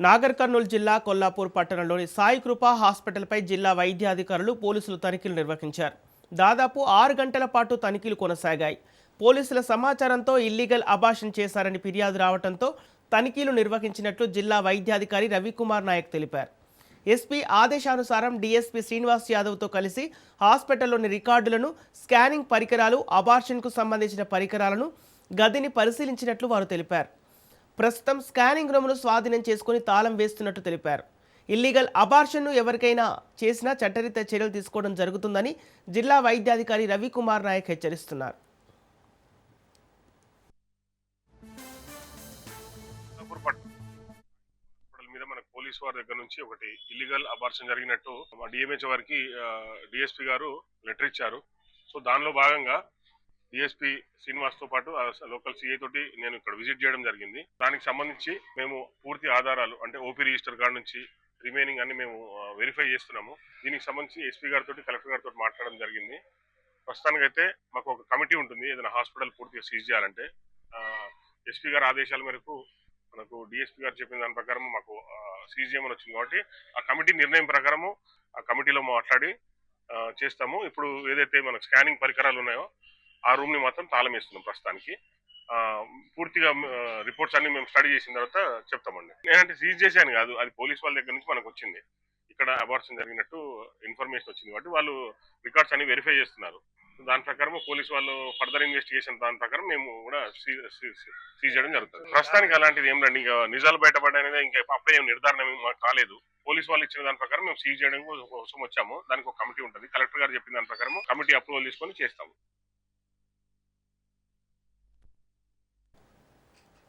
నాగర్ కర్నూలు జిల్లా కొల్లాపూర్ పట్టణంలోని సాయి కృప హాస్పిటల్పై జిల్లా వైద్యాధికారులు పోలీసులు తనిఖీలు నిర్వహించారు. దాదాపు 6 గంటల పాటు తనిఖీలు కొనసాగాయి. పోలీసుల సమాచారంతో ఇల్లీగల్ అబార్షన్ చేశారని ఫిర్యాదు రావడంతో తనిఖీలు నిర్వహించినట్లు జిల్లా వైద్యాధికారి రవికుమార్ నాయక్ తెలిపారు. ఎస్పీ ఆదేశానుసారం డీఎస్పీ శ్రీనివాస్ యాదవ్తో కలిసి హాస్పిటల్లోని రికార్డులను, స్కానింగ్ పరికరాలు, అబార్షన్కు సంబంధించిన పరికరాలను, గదిని పరిశీలించినట్లు వారు తెలిపారు. ప్రస్తుతం స్కానింగ్ రూమ్ను స్వాధీనం చేసుకుని తాళం వేస్తున్నట్టు తెలిపారు. ఇల్లీగల్ అబార్షన్ను ఎవరికైనా చేసినా చట్టరీత్యా చర్యలు తీసుకోవడం జరుగుతుందని జిల్లా వైద్యాధికారి రవికుమార్ నాయక్ హెచ్చరిస్తున్నారు. పోలీస్ వారి దగ్గర నుంచి ఒకటి ఇల్లీగల్ అబార్షన్ జరిగినట్టు మా డిఎంహెచ్ వారికి డిఎస్పీ గారు లెటర్ ఇచ్చారు. సో దానిలో భాగంగా డిఎస్పీ శ్రీనివాస్ తో పాటు లోకల్ సిఐ తోటి నేను ఇక్కడ విజిట్ చేయడం జరిగింది. దానికి సంబంధించి మేము పూర్తి ఆధారాలు అంటే ఓపీ రిజిస్టర్ కార్డు నుంచి రిమైనింగ్ అన్ని మేము వెరిఫై చేస్తున్నాము. దీనికి సంబంధించి ఎస్పీ గారితో కలెక్టర్ గారితో మాట్లాడడం జరిగింది. ప్రస్తుతానికైతే మాకు ఒక కమిటీ ఉంటుంది ఏదైనా హాస్పిటల్ పూర్తిగా సీజ్ చేయాలంటే. ఎస్పీ గారి ఆదేశాల మేరకు మనకు డిఎస్పీ గారు చెప్పిన దాని ప్రకారం మాకు సీజ్ చేయమని వచ్చింది కాబట్టి ఆ కమిటీ నిర్ణయం ప్రకారము ఆ కమిటీలో మాట్లాడి చేస్తాము. ఇప్పుడు ఏదైతే మనకు స్కానింగ్ పరికరాలు ఉన్నాయో ఆ రూమ్ ని మాత్రం తాళం వేస్తున్నాం ప్రస్తుతానికి. పూర్తిగా రిపోర్ట్స్ అన్ని మేము స్టడీ చేసిన తర్వాత చెప్తామండి. నేనంటే సీజ్ చేశాను కాదు, అది పోలీస్ వాళ్ళ దగ్గర నుంచి మనకు వచ్చింది. ఇక్కడ అబార్షన్ జరిగినట్టు ఇన్ఫర్మేషన్ వచ్చింది కాబట్టి వాళ్ళు రికార్డ్స్ అన్ని వెరిఫై చేస్తున్నారు. దాని ప్రకారం పోలీసు వాళ్ళు ఫర్దర్ ఇన్వెస్టిగేషన్ దాని ప్రకారం మేము కూడా సీజ్ చేయడం జరుగుతుంది. ప్రస్తుతానికి అలాంటిది ఏం రండి, ఇంకా నిజాలు బయటపడనేది ఇంకా అప్పుడే ఏం నిర్ధారణ మాకు కాలేదు. పోలీసు వాళ్ళు ఇచ్చిన దాని ప్రకారం మేము సీజ్ చేయడం కోసం వచ్చాము. దానికి ఒక కమిటీ ఉంటుంది. కలెక్టర్ గారు చెప్పిన దాని ప్రకారం కమిటీ అప్రూవల్ తీసుకొని చేస్తాము.